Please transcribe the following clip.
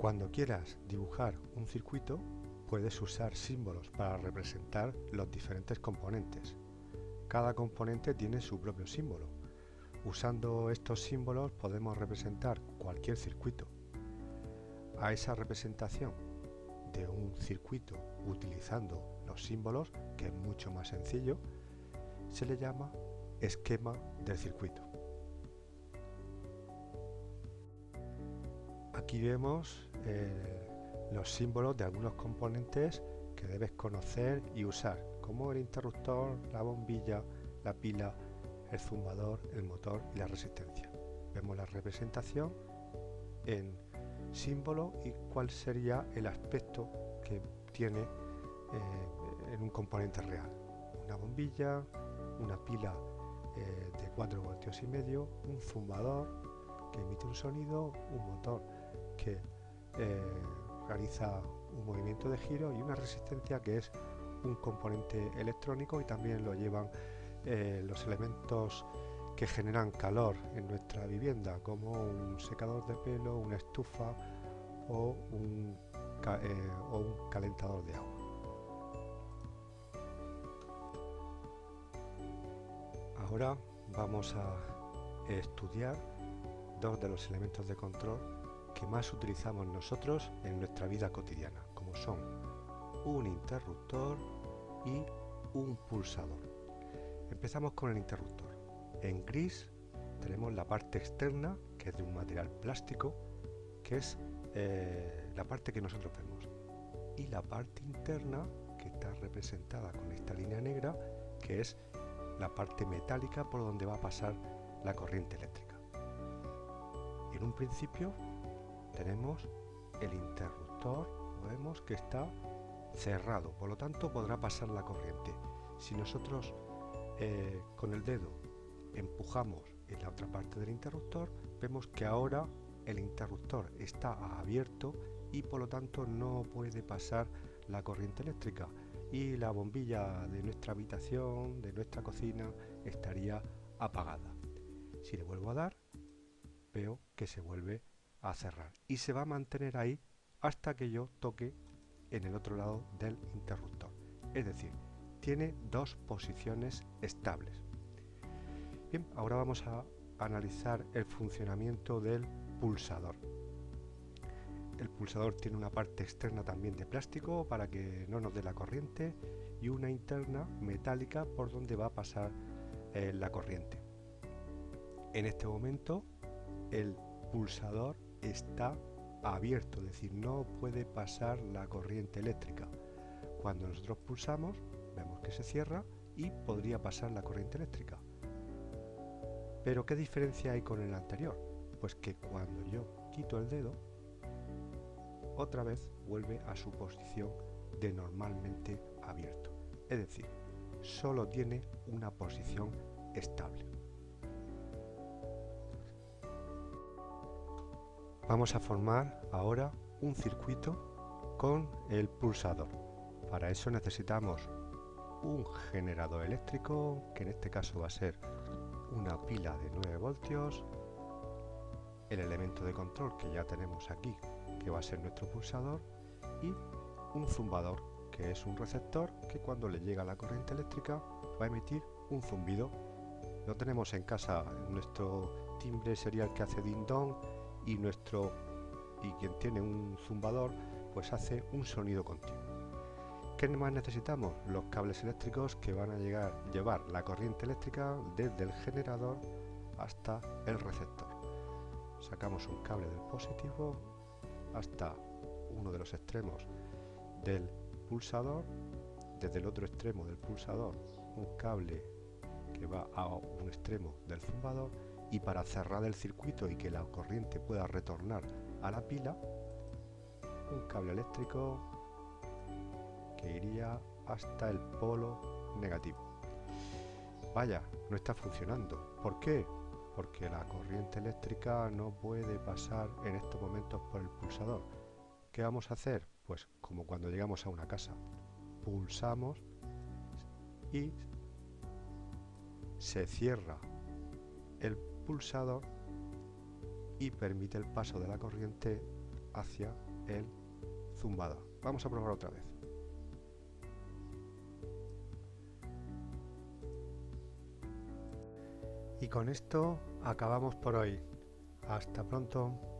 Cuando quieras dibujar un circuito, puedes usar símbolos para representar los diferentes componentes. Cada componente tiene su propio símbolo. Usando estos símbolos podemos representar cualquier circuito. A esa representación de un circuito utilizando los símbolos, que es mucho más sencillo, se le llama esquema del circuito. Aquí vemos los símbolos de algunos componentes que debes conocer y usar, como el interruptor, la bombilla, la pila, el zumbador, el motor y la resistencia. Vemos la representación en símbolo y cuál sería el aspecto que tiene en un componente real. Una bombilla, una pila de 4 voltios y medio, un zumbador que emite un sonido, un motor que realiza un movimiento de giro y una resistencia que es un componente electrónico, y también lo llevan los elementos que generan calor en nuestra vivienda, como un secador de pelo, una estufa o un calentador de agua. Ahora vamos a estudiar dos de los elementos de control que más utilizamos nosotros en nuestra vida cotidiana, como son un interruptor y un pulsador. Empezamos con el interruptor. En gris tenemos la parte externa, que es de un material plástico, que es la parte que nosotros vemos, y la parte interna, que está representada con esta línea negra, que es la parte metálica por donde va a pasar la corriente eléctrica. En un principio tenemos el interruptor, vemos que está cerrado, por lo tanto podrá pasar la corriente. Si nosotros con el dedo empujamos en la otra parte del interruptor, vemos que ahora el interruptor está abierto y por lo tanto no puede pasar la corriente eléctrica, y la bombilla de nuestra habitación, de nuestra cocina, estaría apagada. Si le vuelvo a dar, veo que se vuelve a cerrar y se va a mantener ahí hasta que yo toque en el otro lado del interruptor. Es decir, tiene dos posiciones estables. Bien, ahora vamos a analizar el funcionamiento del pulsador. El pulsador tiene una parte externa también de plástico para que no nos dé la corriente, y una interna metálica por donde va a pasar la corriente. En este momento el pulsador está abierto, es decir, no puede pasar la corriente eléctrica. Cuando nosotros pulsamos, vemos que se cierra y podría pasar la corriente eléctrica. Pero ¿qué diferencia hay con el anterior? Pues que cuando yo quito el dedo, otra vez vuelve a su posición de normalmente abierto. Es decir, solo tiene una posición estable. Vamos a formar ahora un circuito con el pulsador. Para eso necesitamos un generador eléctrico, que en este caso va a ser una pila de 9 voltios, el elemento de control que ya tenemos aquí, que va a ser nuestro pulsador, y un zumbador, que es un receptor que cuando le llega la corriente eléctrica va a emitir un zumbido. Lo tenemos en casa, nuestro timbre sería el que hace ding dong, y quien tiene un zumbador pues hace un sonido continuo. ¿Qué más necesitamos? Los cables eléctricos que van a llevar la corriente eléctrica desde el generador hasta el receptor. Sacamos un cable del positivo hasta uno de los extremos del pulsador, desde el otro extremo del pulsador un cable que va a un extremo del zumbador, y para cerrar el circuito y que la corriente pueda retornar a la pila, un cable eléctrico que iría hasta el polo negativo. Vaya, no está funcionando. ¿Por qué? Porque la corriente eléctrica no puede pasar en estos momentos por el pulsador. ¿Qué vamos a hacer? Pues como cuando llegamos a una casa, pulsamos y se cierra el pulsador y permite el paso de la corriente hacia el zumbador. Vamos a probar otra vez. Y con esto acabamos por hoy. Hasta pronto.